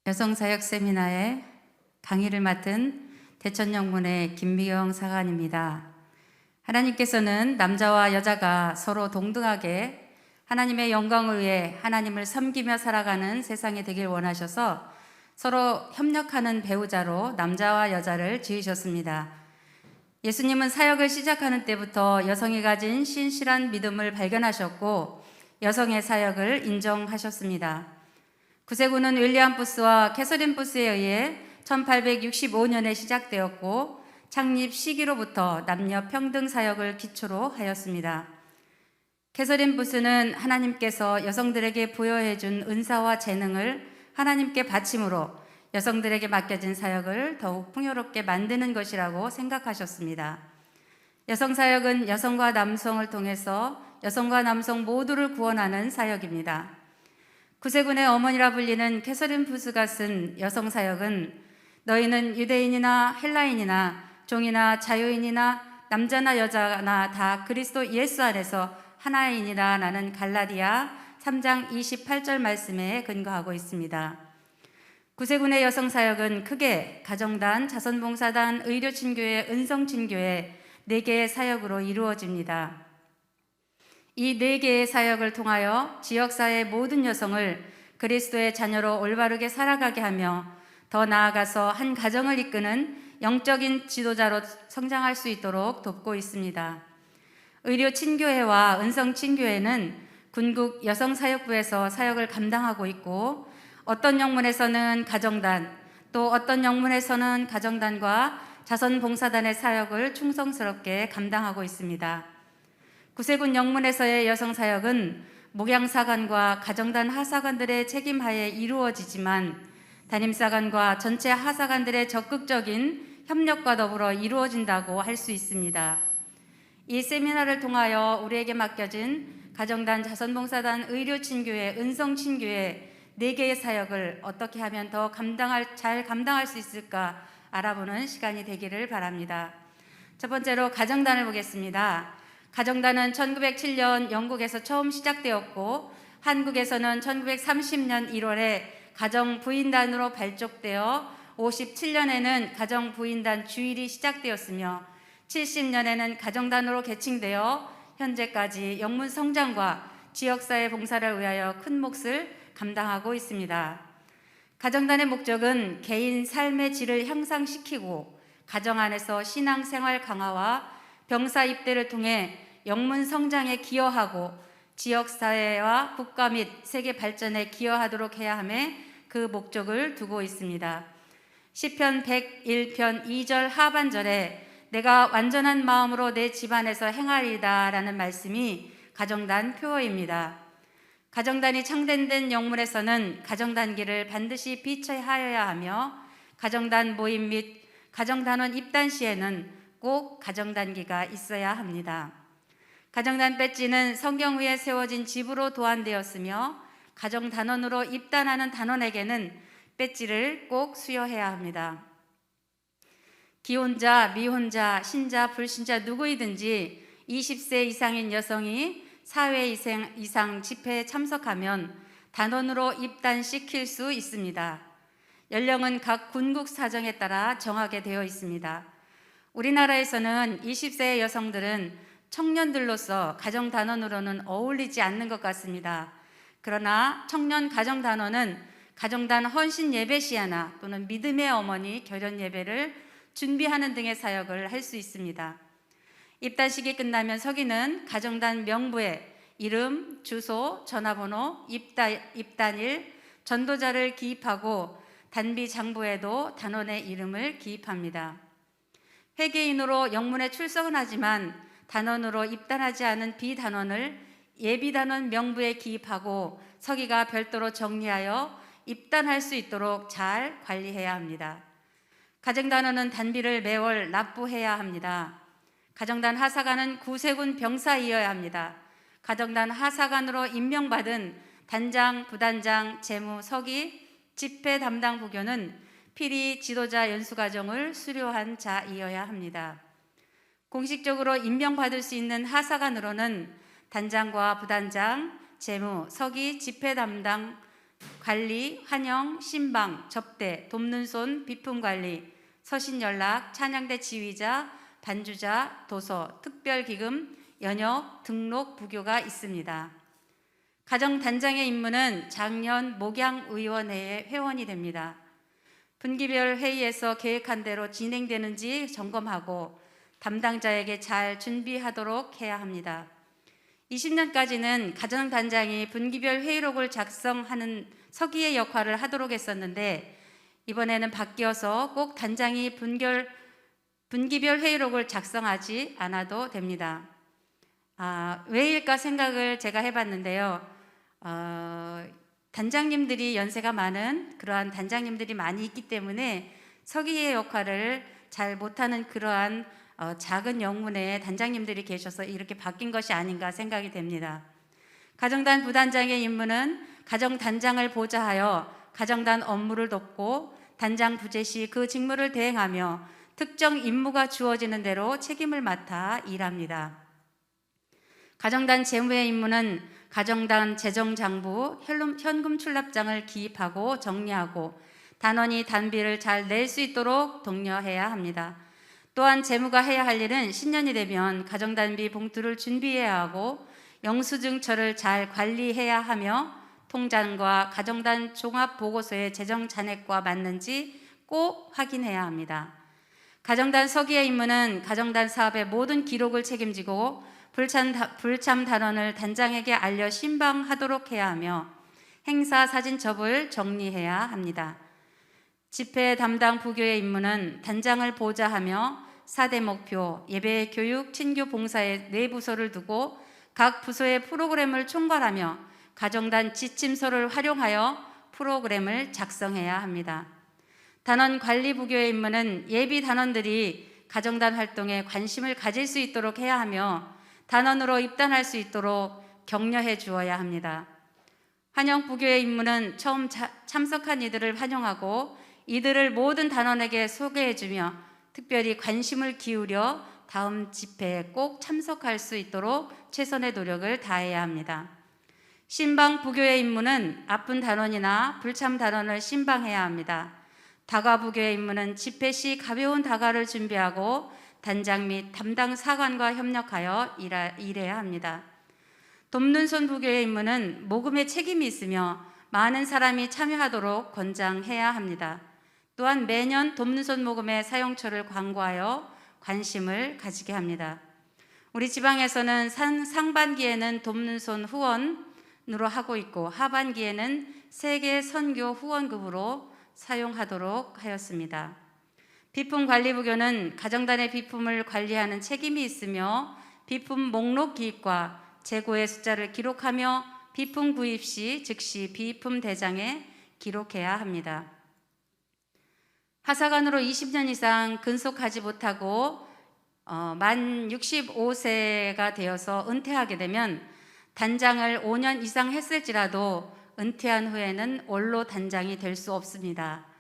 여성사역 세미나에 강의를 맡은 대천영문의 김미영 사관입니다. 하나님께서는 남자와 여자가 서로 동등하게 하나님의 영광을 위해 하나님을 섬기며 살아가는 세상이 되길 원하셔서 서로 협력하는 배우자로 남자와 여자를 지으셨습니다. 예수님은 사역을 시작하는 때부터 여성이 가진 신실한 믿음을 발견하셨고 여성의 사역을 인정하셨습니다. 구세군은 윌리엄 부스와 캐서린 부스에 의해 1865년에 시작되었고 창립 시기로부터 남녀 평등 사역을 기초로 하였습니다. 캐서린 부스는 하나님께서 여성들에게 부여해 준 은사와 재능을 하나님께 바침으로 여성들에게 맡겨진 사역을 더욱 풍요롭게 만드는 것이라고 생각하셨습니다. 여성 사역은 여성과 남성을 통해서 여성과 남성 모두를 구원하는 사역입니다. 구세군의 어머니라 불리는 캐서린 부스가 쓴 여성 사역은 너희는 유대인이나 헬라인이나 종이나 자유인이나 남자나 여자나 다 그리스도 예수 안에서 하나이니라 라는 갈라디아 3장 28절 말씀에 근거하고 있습니다. 구세군의 여성 사역은 크게 가정단, 자선봉사단, 의료친교회, 은성친교회 4개의 사역으로 이루어집니다. 이 4개의 사역을 통하여 지역사회의 모든 여성을 그리스도의 자녀로 올바르게 살아가게 하며 더 나아가서 한 가정을 이끄는 영적인 지도자로 성장할 수 있도록 돕고 있습니다. 의료친교회와 은성친교회는 군국 여성사역부에서 사역을 감당하고 있고 어떤 영문에서는 가정단, 또 어떤 영문에서는 가정단과 자선봉사단의 사역을 충성스럽게 감당하고 있습니다. 구세군 영문에서의 여성사역은 목양사관과 가정단 하사관들의 책임하에 이루어지지만 담임사관과 전체 하사관들의 적극적인 협력과 더불어 이루어진다고 할 수 있습니다. 이 세미나를 통하여 우리에게 맡겨진 가정단, 자선봉사단, 의료친교회, 은성친교회 4개의 사역을 어떻게 하면 더 잘 감당할 수 있을까 알아보는 시간이 되기를 바랍니다. 첫 번째로 가정단을 보겠습니다. 가정단은 1907년 영국에서 처음 시작되었고 한국에서는 1930년 1월에 가정부인단으로 발족되어 57년에는 가정부인단 주일이 시작되었으며 70년에는 가정단으로 개칭되어 현재까지 영문 성장과 지역사회 봉사를 위하여 큰 몫을 감당하고 있습니다. 가정단의 목적은 개인 삶의 질을 향상시키고 가정 안에서 신앙생활 강화와 병사 입대를 통해 영문 성장에 기여하고 지역사회와 국가 및 세계 발전에 기여하도록 해야 함에 그 목적을 두고 있습니다. 시편 101편 2절 하반절에 내가 완전한 마음으로 내 집안에서 행하리다 라는 말씀이 가정단 표어입니다. 가정단이 창단된 영문에서는 가정단기를 반드시 비춰하여야 하며 가정단 모임 및 가정단원 입단 시에는 꼭 가정단기가 있어야 합니다. 가정단 배지는 성경 위에 세워진 집으로 도안되었으며 가정단원으로 입단하는 단원에게는 배지를 꼭 수여해야 합니다. 기혼자, 미혼자, 신자, 불신자 누구이든지 20세 이상인 여성이 사회 이상 집회에 참석하면 단원으로 입단시킬 수 있습니다. 연령은 각 군국 사정에 따라 정하게 되어 있습니다. 우리나라에서는 20세의 여성들은 청년들로서 가정단원으로는 어울리지 않는 것 같습니다. 그러나 청년 가정단원은 가정단 헌신 예배 시야나 또는 믿음의 어머니 결연 예배를 준비하는 등의 사역을 할 수 있습니다. 입단식이 끝나면 서기는 가정단 명부에 이름, 주소, 전화번호, 입단일, 전도자를 기입하고 단비 장부에도 단원의 이름을 기입합니다. 회계인으로 영문에 출석은 하지만 단원으로 입단하지 않은 비단원을 예비단원 명부에 기입하고 서기가 별도로 정리하여 입단할 수 있도록 잘 관리해야 합니다. 가정단원은 단비를 매월 납부해야 합니다. 가정단 하사관은 구세군 병사이어야 합니다. 가정단 하사관으로 임명받은 단장, 부단장, 재무, 서기, 집회 담당 부교는 필히 지도자 연수 과정을 수료한 자이어야 합니다. 공식적으로 임명받을 수 있는 하사관으로는 단장과 부단장, 재무, 서기, 집회 담당, 관리, 환영, 신방, 접대, 돕는 손, 비품 관리, 서신 연락, 찬양대 지휘자, 반주자, 도서, 특별기금, 연역, 등록, 부교가 있습니다. 가정단장의 임무는 작년 목양의원회의 회원이 됩니다. 분기별 회의에서 계획한 대로 진행되는지 점검하고 담당자에게 잘 준비하도록 해야 합니다. 20년까지는 가정단장이 분기별 회의록을 작성하는 서기의 역할을 하도록 했었는데 이번에는 바뀌어서 꼭 단장이 분기별 회의록을 작성하지 않아도 됩니다. 왜일까 생각을 제가 해봤는데요. 단장님들이 연세가 많은 그러한 단장님들이 많이 있기 때문에 서기의 역할을 잘 못하는 그러한 작은 영문의 단장님들이 계셔서 이렇게 바뀐 것이 아닌가 생각이 됩니다. 가정단 부단장의 임무는 가정단장을 보좌하여 가정단 업무를 돕고 단장 부재 시 그 직무를 대행하며 특정 임무가 주어지는 대로 책임을 맡아 일합니다. 가정단 재무의 임무는 가정단 재정장부, 현금 출납장을 기입하고 정리하고 단원이 단비를 잘 낼 수 있도록 독려해야 합니다. 또한 재무가 해야 할 일은 신년이 되면 가정단비 봉투를 준비해야 하고 영수증처를 잘 관리해야 하며 통장과 가정단 종합보고서의 재정 잔액과 맞는지 꼭 확인해야 합니다. 가정단 서기의 임무는 가정단 사업의 모든 기록을 책임지고 불참 단원을 단장에게 알려 신방하도록 해야 하며 행사 사진첩을 정리해야 합니다. 집회 담당 부교의 임무는 단장을 보좌하며 4대 목표, 예배, 교육, 친교, 봉사에 4부서를 두고 각 부서의 프로그램을 총괄하며 가정단 지침서를 활용하여 프로그램을 작성해야 합니다. 단원 관리 부교의 임무는 예비 단원들이 가정단 활동에 관심을 가질 수 있도록 해야 하며 단원으로 입단할 수 있도록 격려해 주어야 합니다. 환영 부교의 임무는 처음 참석한 이들을 환영하고 이들을 모든 단원에게 소개해 주며 특별히 관심을 기울여 다음 집회에 꼭 참석할 수 있도록 최선의 노력을 다해야 합니다. 신방 부교의 임무는 아픈 단원이나 불참 단원을 신방해야 합니다. 다가 부교의 임무는 집회 시 가벼운 다가를 준비하고 단장 및 담당 사관과 협력하여 일해야 합니다. 돕는 손 부교의 임무는 모금에 책임이 있으며 많은 사람이 참여하도록 권장해야 합니다. 또한 매년 돕는 손 모금의 사용처를 광고하여 관심을 가지게 합니다. 우리 지방에서는 상반기에는 돕는 손 후원으로 하고 있고 하반기에는 세계 선교 후원급으로 사용하도록 하였습니다. 비품 관리 부교는 가정단의 비품을 관리하는 책임이 있으며 비품 목록 기입과 재고의 숫자를 기록하며 비품 구입 시 즉시 비품 대장에 기록해야 합니다. 하사관으로 20년 이상 근속하지 못하고 만 65세가 되어서 은퇴하게 되면 단장을 5년 이상 했을지라도 은퇴한 후에는 원로 단장이 될 수 없습니다.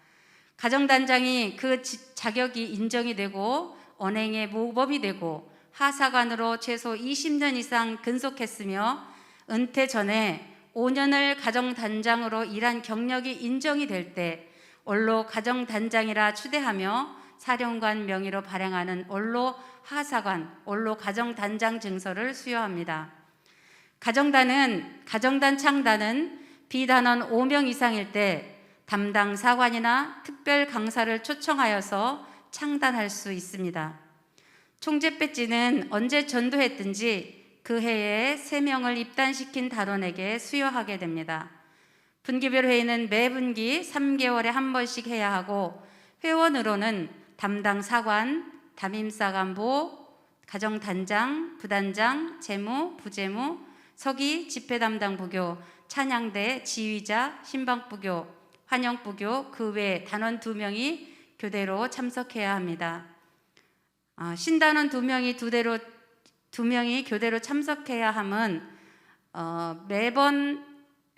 가정단장이 그 자격이 인정이 되고 언행의 모범이 되고 하사관으로 최소 20년 이상 근속했으며 은퇴 전에 5년을 가정단장으로 일한 경력이 인정이 될 때 원로 가정단장이라 추대하며 사령관 명의로 발행하는 원로 하사관, 원로 가정단장 증서를 수여합니다. 가정단 창단은 비단원 5명 이상일 때 담당 사관이나 특별 강사를 초청하여서 창단할 수 있습니다. 총재 배지는 언제 전도했든지 그 해에 3명을 입단시킨 단원에게 수여하게 됩니다. 분기별 회의는 매 분기 3개월에 한 번씩 해야 하고 회원으로는 담당 사관, 담임사관보, 가정단장, 부단장, 재무, 부재무, 서기, 집회 담당 부교, 찬양대, 지휘자, 신방부교, 환영부교, 그 외 단원 2명이 교대로 참석해야 합니다. 신단원 2명이 교대로 참석해야 함은 매번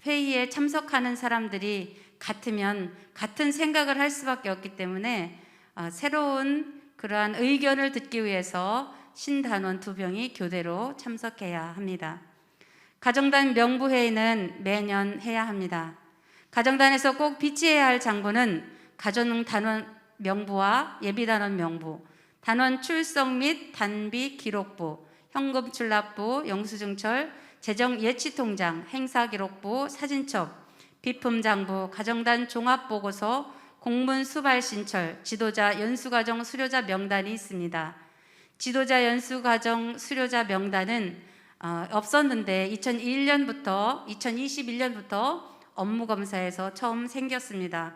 회의에 참석하는 사람들이 같으면 같은 생각을 할 수밖에 없기 때문에 새로운 그러한 의견을 듣기 위해서 신단원 2명이 교대로 참석해야 합니다. 가정단 명부회의는 매년 해야 합니다. 가정단에서 꼭 비치해야 할 장부는 가정단원 명부와 예비단원 명부, 단원 출석 및 단비 기록부, 현금 출납부, 영수증철, 재정예치통장, 행사기록부, 사진첩, 비품장부, 가정단 종합보고서, 공문 수발신철, 지도자 연수과정 수료자 명단이 있습니다. 지도자 연수과정 수료자 명단은 없었는데 2021년부터 업무검사에서 처음 생겼습니다.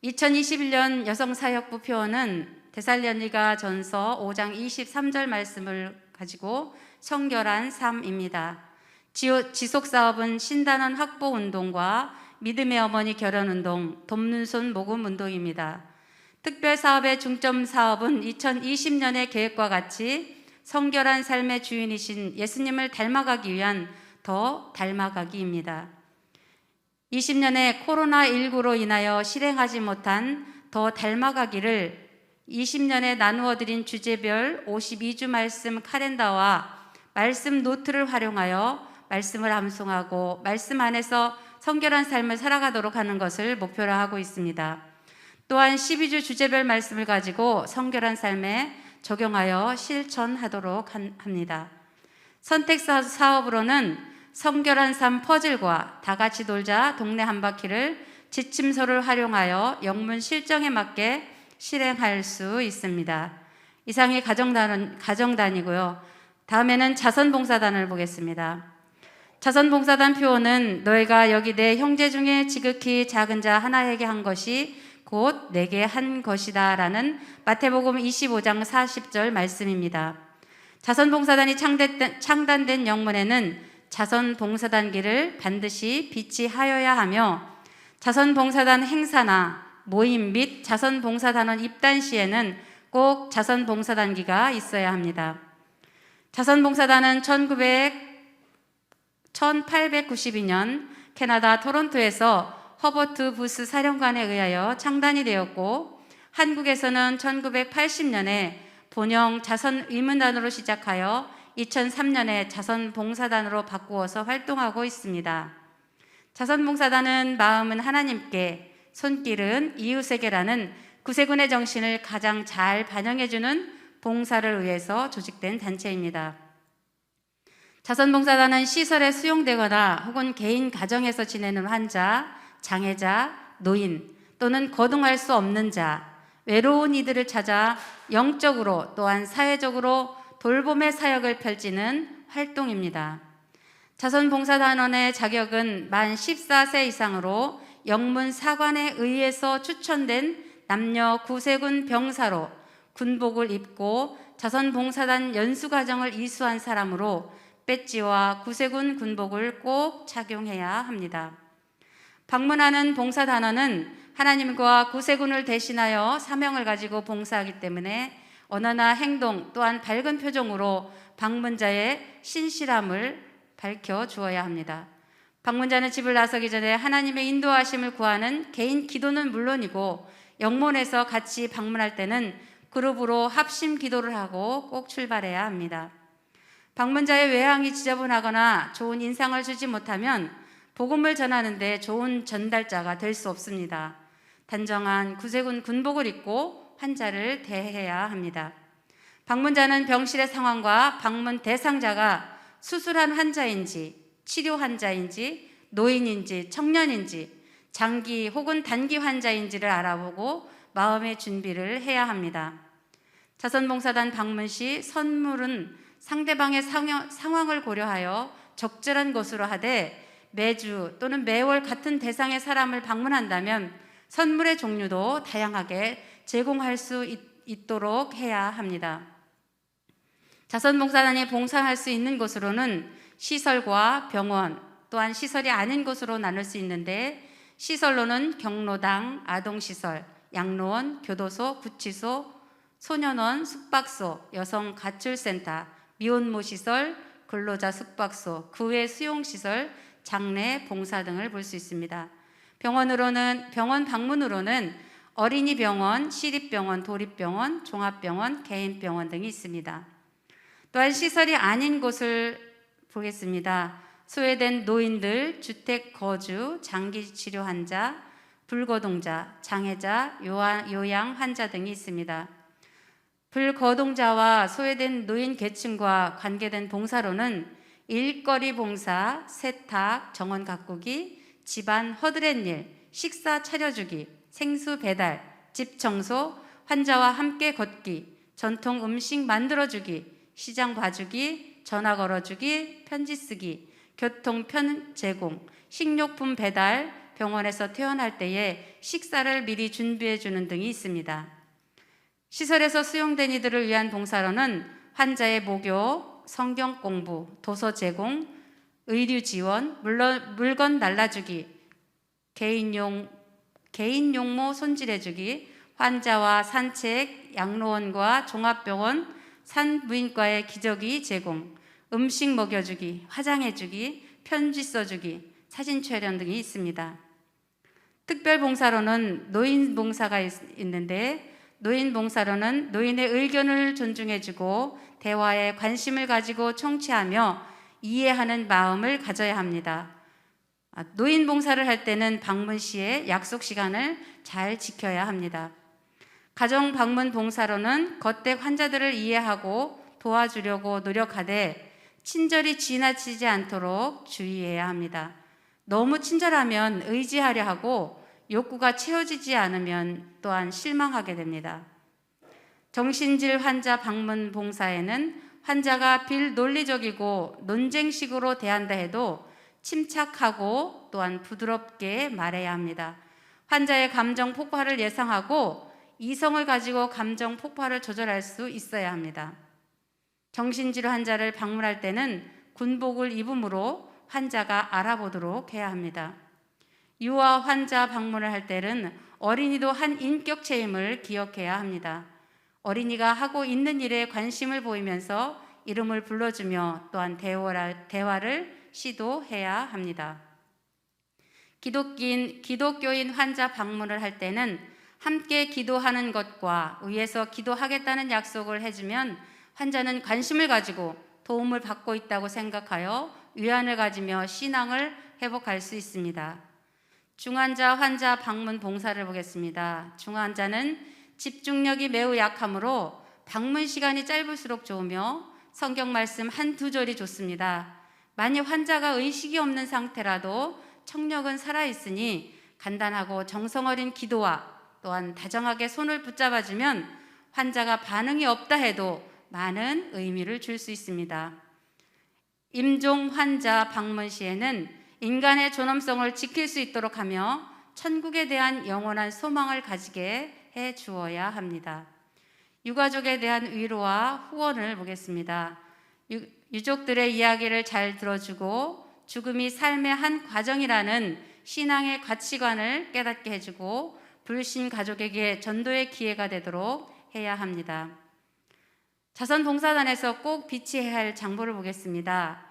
2021년 여성사역부 표어는 데살로니가 전서 5장 23절 말씀을 가지고 성결한 삶입니다. 지속사업은 신단원 확보운동과 믿음의 어머니 결혼운동, 돕는 손 모금운동입니다. 특별사업의 중점 사업은 2020년의 계획과 같이 성결한 삶의 주인이신 예수님을 닮아가기 위한 더 닮아가기입니다. 20년에 코로나19로 인하여 실행하지 못한 더 닮아가기를 20년에 나누어 드린 주제별 52주 말씀 카렌다와 말씀 노트를 활용하여 말씀을 암송하고 말씀 안에서 성결한 삶을 살아가도록 하는 것을 목표로 하고 있습니다. 또한 12주 주제별 말씀을 가지고 성결한 삶에 적용하여 실천하도록 합니다. 선택사업으로는 성결한 삶 퍼즐과 다같이 놀자 동네 한바퀴를 지침서를 활용하여 영문 실정에 맞게 실행할 수 있습니다. 이상이 가정단이고요. 다음에는 자선봉사단을 보겠습니다. 자선봉사단 표어는 너희가 여기 내 형제 중에 지극히 작은 자 하나에게 한 것이 곧 내게 한 것이다 라는 마태복음 25장 40절 말씀입니다. 자선봉사단이 창단된 영문에는 자선봉사단기를 반드시 비치하여야 하며 자선봉사단 행사나 모임 및 자선봉사단원 입단 시에는 꼭 자선봉사단기가 있어야 합니다. 자선봉사단은 1892년 캐나다 토론토에서 허버트 부스 사령관에 의하여 창단이 되었고 한국에서는 1980년에 본영 자선의문단으로 시작하여 2003년에 자선봉사단으로 바꾸어서 활동하고 있습니다. 자선봉사단은 마음은 하나님께, 손길은 이웃에게라는 구세군의 정신을 가장 잘 반영해주는 봉사를 위해서 조직된 단체입니다. 자선봉사단은 시설에 수용되거나 혹은 개인 가정에서 지내는 환자, 장애자, 노인 또는 거동할 수 없는 자, 외로운 이들을 찾아 영적으로 또한 사회적으로 돌봄의 사역을 펼치는 활동입니다. 자선봉사단원의 자격은 만 14세 이상으로 영문 사관에 의해서 추천된 남녀 구세군 병사로 군복을 입고 자선봉사단 연수과정을 이수한 사람으로 배지와 구세군 군복을 꼭 착용해야 합니다. 방문하는 봉사단원은 하나님과 구세군을 대신하여 사명을 가지고 봉사하기 때문에 언어나 행동 또한 밝은 표정으로 방문자의 신실함을 밝혀주어야 합니다. 방문자는 집을 나서기 전에 하나님의 인도하심을 구하는 개인 기도는 물론이고 영문에서 같이 방문할 때는 그룹으로 합심 기도를 하고 꼭 출발해야 합니다. 방문자의 외향이 지저분하거나 좋은 인상을 주지 못하면 복음을 전하는데 좋은 전달자가 될 수 없습니다. 단정한 구세군 군복을 입고 환자를 대해야 합니다. 방문자는 병실의 상황과 방문 대상자가 수술한 환자인지, 치료 환자인지, 노인인지, 청년인지, 장기 혹은 단기 환자인지를 알아보고 마음의 준비를 해야 합니다. 자선봉사단 방문 시 선물은 상대방의 상황을 고려하여 적절한 것으로 하되 매주 또는 매월 같은 대상의 사람을 방문한다면 선물의 종류도 다양하게 제공할 수 있도록 해야 합니다. 자선봉사단이 봉사할 수 있는 곳으로는 시설과 병원 또한 시설이 아닌 곳으로 나눌 수 있는데 시설로는 경로당, 아동시설, 양로원, 교도소, 구치소, 소년원, 숙박소, 여성가출센터, 미혼모 시설, 근로자 숙박소, 그 외 수용시설, 장례, 봉사 등을 볼 수 있습니다. 병원 방문으로는 어린이병원, 시립병원, 도립병원, 종합병원, 개인병원 등이 있습니다. 또한 시설이 아닌 곳을 보겠습니다. 소외된 노인들, 주택 거주, 장기 치료 환자, 불거동자, 장애자, 요양 환자 등이 있습니다. 불거동자와 소외된 노인 계층과 관계된 봉사로는 일거리 봉사, 세탁, 정원 가꾸기, 집안 허드렛일, 식사 차려주기, 생수 배달, 집 청소, 환자와 함께 걷기, 전통 음식 만들어주기, 시장 봐주기, 전화 걸어주기, 편지 쓰기, 교통편 제공, 식료품 배달, 병원에서 퇴원할 때에 식사를 미리 준비해 주는 등이 있습니다. 시설에서 수용된 이들을 위한 봉사로는 환자의 목욕, 성경 공부, 도서 제공, 의류 지원, 물건 날라주기, 개인 용모 손질해주기, 환자와 산책, 양로원과 종합병원, 산부인과의 기저귀 제공, 음식 먹여주기, 화장해주기, 편지 써주기, 사진 촬영 등이 있습니다. 특별봉사로는 노인봉사가 있는데, 노인봉사로는 노인의 의견을 존중해주고 대화에 관심을 가지고 청취하며 이해하는 마음을 가져야 합니다. 노인 봉사를 할 때는 방문 시에 약속 시간을 잘 지켜야 합니다. 가정 방문 봉사로는 겉댁 환자들을 이해하고 도와주려고 노력하되 친절이 지나치지 않도록 주의해야 합니다. 너무 친절하면 의지하려 하고 욕구가 채워지지 않으면 또한 실망하게 됩니다. 정신질 환자 방문 봉사에는 환자가 빌논리적이고 논쟁식으로 대한다 해도 침착하고 또한 부드럽게 말해야 합니다. 환자의 감정 폭발을 예상하고 이성을 가지고 감정 폭발을 조절할 수 있어야 합니다. 정신질 환자를 방문할 때는 군복을 입음으로 환자가 알아보도록 해야 합니다. 유아 환자 방문을 할 때는 어린이도 한 인격체임을 기억해야 합니다. 어린이가 하고 있는 일에 관심을 보이면서 이름을 불러주며 또한 대화를 시도해야 합니다. 기독교인 환자 방문을 할 때는 함께 기도하는 것과 위에서 기도하겠다는 약속을 해주면 환자는 관심을 가지고 도움을 받고 있다고 생각하여 위안을 가지며 신앙을 회복할 수 있습니다. 중환자 환자 방문 봉사를 보겠습니다. 중환자는 집중력이 매우 약하므로 방문 시간이 짧을수록 좋으며 성경 말씀 한두 절이 좋습니다. 만약 환자가 의식이 없는 상태라도 청력은 살아있으니 간단하고 정성 어린 기도와 또한 다정하게 손을 붙잡아주면 환자가 반응이 없다 해도 많은 의미를 줄 수 있습니다. 임종 환자 방문 시에는 인간의 존엄성을 지킬 수 있도록 하며 천국에 대한 영원한 소망을 가지게 해 주어야 합니다. 유가족에 대한 위로와 후원을 보겠습니다. 유족들의 이야기를 잘 들어주고 죽음이 삶의 한 과정이라는 신앙의 가치관을 깨닫게 해주고 불신 가족에게 전도의 기회가 되도록 해야 합니다. 자선봉사단에서 꼭 비치해야 할 장부를 보겠습니다.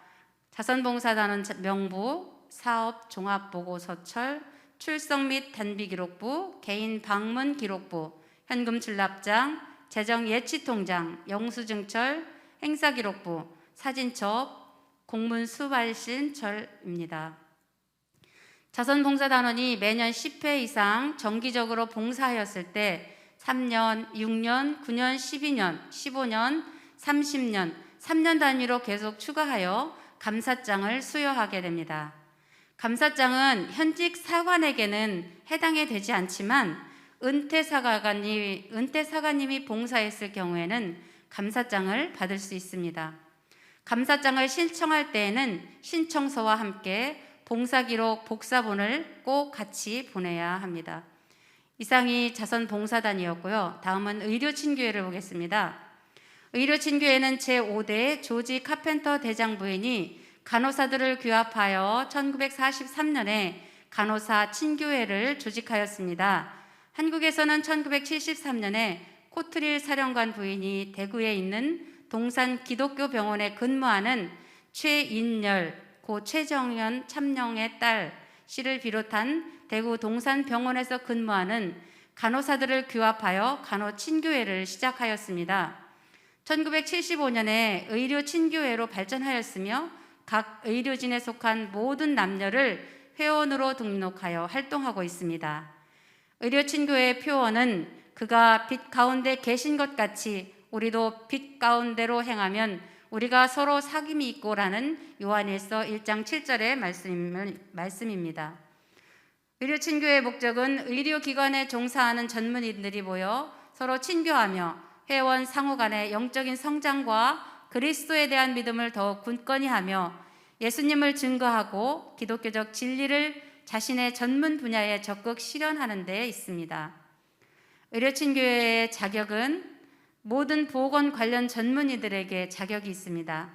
자선봉사단은 명부, 사업 종합보고서철, 출석 및 단비기록부, 개인 방문 기록부, 현금 출납장, 재정 예치통장, 영수증철, 행사기록부, 사진첩, 공문 수발신철입니다. 자선봉사단원이 매년 10회 이상 정기적으로 봉사하였을 때 3년, 6년, 9년, 12년, 15년, 30년, 3년 단위로 계속 추가하여 감사장을 수여하게 됩니다. 감사장은 현직 사관에게는 해당이 되지 않지만 은퇴 사관님이 봉사했을 경우에는 감사장을 받을 수 있습니다. 감사장을 신청할 때에는 신청서와 함께 봉사기록 복사본을 꼭 같이 보내야 합니다. 이상이 자선봉사단이었고요. 다음은 의료친교회를 보겠습니다. 의료친교회는 제5대 조지 카펜터 대장 부인이 간호사들을 규합하여 1943년에 간호사 친교회를 조직하였습니다. 한국에서는 1973년에 코트릴 사령관 부인이 대구에 있는 동산 기독교 병원에 근무하는 최인열 고 최정현 참령의 딸 씨를 비롯한 대구 동산병원에서 근무하는 간호사들을 규합하여 간호친교회를 시작하였습니다. 1975년에 의료친교회로 발전하였으며 각 의료진에 속한 모든 남녀를 회원으로 등록하여 활동하고 있습니다. 의료친교회 표어는 그가 빛 가운데 계신 것 같이 우리도 빛 가운데로 행하면 우리가 서로 사귐이 있고라는 요한일서 1장 7절의 말씀입니다. 의료친교의 목적은 의료기관에 종사하는 전문인들이 모여 서로 친교하며 회원 상호 간의 영적인 성장과 그리스도에 대한 믿음을 더욱 굳건히 하며 예수님을 증거하고 기독교적 진리를 자신의 전문 분야에 적극 실현하는 데 있습니다. 의료친교회의 자격은 모든 보건 관련 전문의들에게 자격이 있습니다.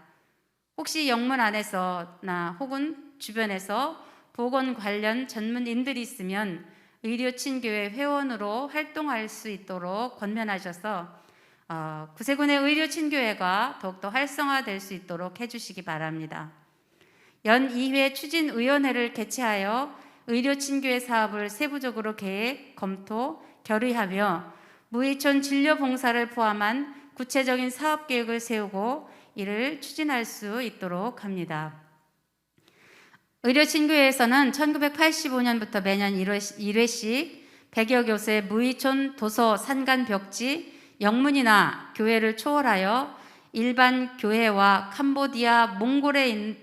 혹시 영문 안에서나 혹은 주변에서 보건 관련 전문인들이 있으면 의료친교회 회원으로 활동할 수 있도록 권면하셔서 구세군의 의료친교회가 더욱더 활성화될 수 있도록 해주시기 바랍니다. 연 2회 추진위원회를 개최하여 의료친교회 사업을 세부적으로 계획, 검토, 결의하며 무의촌 진료봉사를 포함한 구체적인 사업계획을 세우고 이를 추진할 수 있도록 합니다. 의료친교회에서는 1985년부터 매년 1회씩 100여 교수의 무의촌 도서 산간 벽지 영문이나 교회를 초월하여 일반 교회와 캄보디아,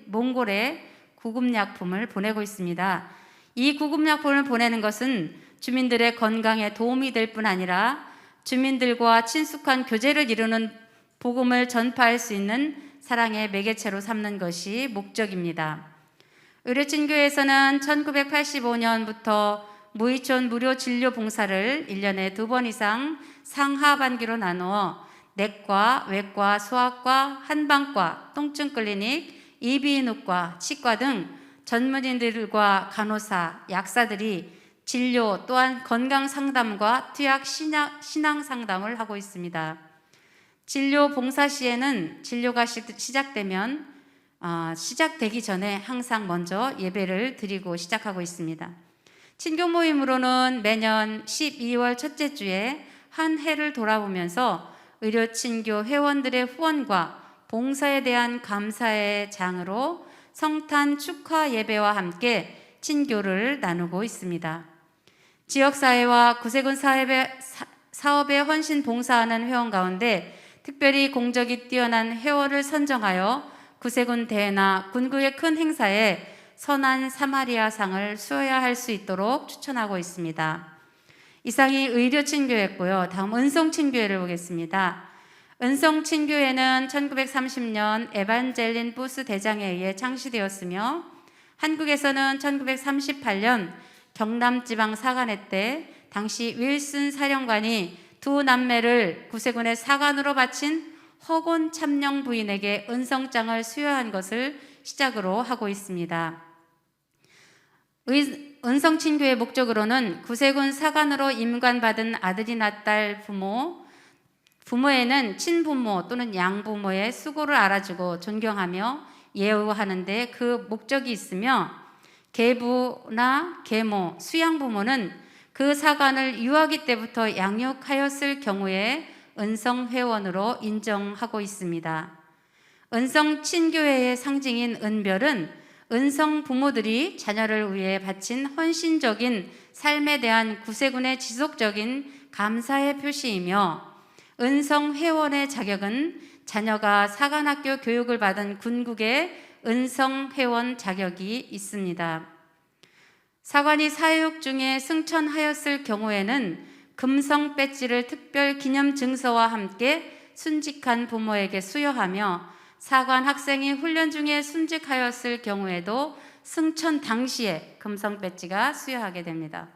몽골에 구급약품을 보내고 있습니다. 이 구급약품을 보내는 것은 주민들의 건강에 도움이 될 뿐 아니라 주민들과 친숙한 교제를 이루는 복음을 전파할 수 있는 사랑의 매개체로 삼는 것이 목적입니다. 의료친교회에서는 1985년부터 무의촌 무료 진료 봉사를 1년에 2번 이상 상하반기로 나누어 내과, 외과, 소아과, 한방과, 통증 클리닉, 이비인후과, 치과 등 전문인들과 간호사, 약사들이 진료 또한 건강 상담과 투약 신앙 상담을 하고 있습니다. 진료 봉사 시에는 진료가 시작되기 전에 항상 먼저 예배를 드리고 시작하고 있습니다. 친교 모임으로는 매년 12월 첫째 주에 한 해를 돌아보면서 의료친교 회원들의 후원과 봉사에 대한 감사의 장으로 성탄 축하 예배와 함께 친교를 나누고 있습니다. 지역사회와 구세군 사업에 헌신 봉사하는 회원 가운데 특별히 공적이 뛰어난 회원을 선정하여 구세군 대회나 군구의 큰 행사에 선한 사마리아상을 수여야 할 수 있도록 추천하고 있습니다. 이상이 의료친교회였고요. 다음 은성친교회를 보겠습니다. 은성친교회는 1930년 에반젤린 부스 대장에 의해 창시되었으며 한국에서는 1938년 경남지방 사관회 때 당시 윌슨 사령관이 두 남매를 구세군의 사관으로 바친 허곤 참령 부인에게 은성장을 수여한 것을 시작으로 하고 있습니다. 은성친교의 목적으로는 구세군 사관으로 임관받은 아들이 낳딸 부모에는 친부모 또는 양부모의 수고를 알아주고 존경하며 예우하는데 그 목적이 있으며 계부나 계모, 수양부모는 그 사관을 유아기 때부터 양육하였을 경우에 은성회원으로 인정하고 있습니다. 은성친교회의 상징인 은별은 은성 부모들이 자녀를 위해 바친 헌신적인 삶에 대한 구세군의 지속적인 감사의 표시이며 은성회원의 자격은 자녀가 사관학교 교육을 받은 군국의 은성회원 자격이 있습니다. 사관이 사육 중에 승천하였을 경우에는 금성 배지를 특별 기념 증서와 함께 순직한 부모에게 수여하며 사관 학생이 훈련 중에 순직하였을 경우에도 승천 당시에 금성 배지가 수여하게 됩니다.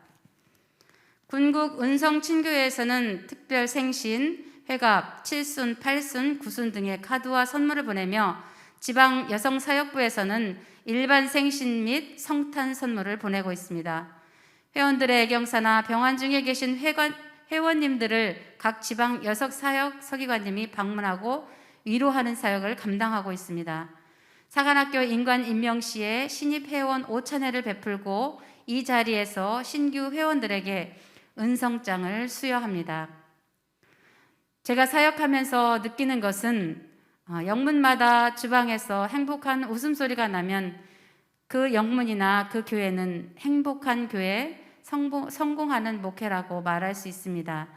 군국 은성친교회에서는 특별 생신, 회갑, 칠순, 팔순, 구순 등의 카드와 선물을 보내며 지방 여성사역부에서는 일반 생신 및 성탄 선물을 보내고 있습니다. 회원들의 애경사나 병환 중에 계신 회원님들을 각 지방 여성사역 서기관님이 방문하고 위로하는 사역을 감당하고 있습니다. 사관학교 인관 임명 시에 신입 회원 5,000회를 베풀고 이 자리에서 신규 회원들에게 은성장을 수여합니다. 제가 사역하면서 느끼는 것은 영문마다 주방에서 행복한 웃음소리가 나면 그 영문이나 그 교회는 행복한 교회, 성공하는 목회라고 말할 수 있습니다.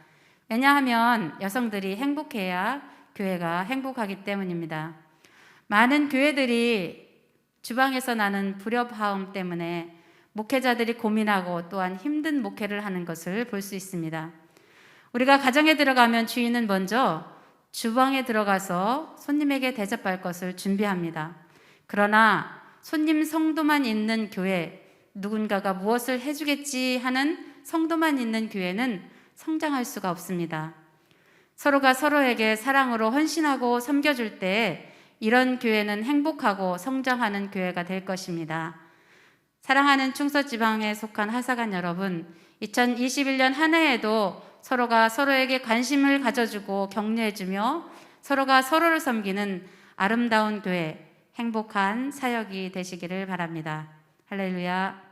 왜냐하면 여성들이 행복해야 교회가 행복하기 때문입니다. 많은 교회들이 주방에서 나는 불협화음 때문에 목회자들이 고민하고 또한 힘든 목회를 하는 것을 볼 수 있습니다. 우리가 가정에 들어가면 주인은 먼저 주방에 들어가서 손님에게 대접할 것을 준비합니다. 그러나 손님 성도만 있는 교회, 누군가가 무엇을 해주겠지 하는 성도만 있는 교회는 성장할 수가 없습니다. 서로가 서로에게 사랑으로 헌신하고 섬겨줄 때 이런 교회는 행복하고 성장하는 교회가 될 것입니다. 사랑하는 충서지방에 속한 하사관 여러분, 2021년 한 해에도 서로가 서로에게 관심을 가져주고 격려해주며 서로가 서로를 섬기는 아름다운 교회, 행복한 사역이 되시기를 바랍니다. 할렐루야.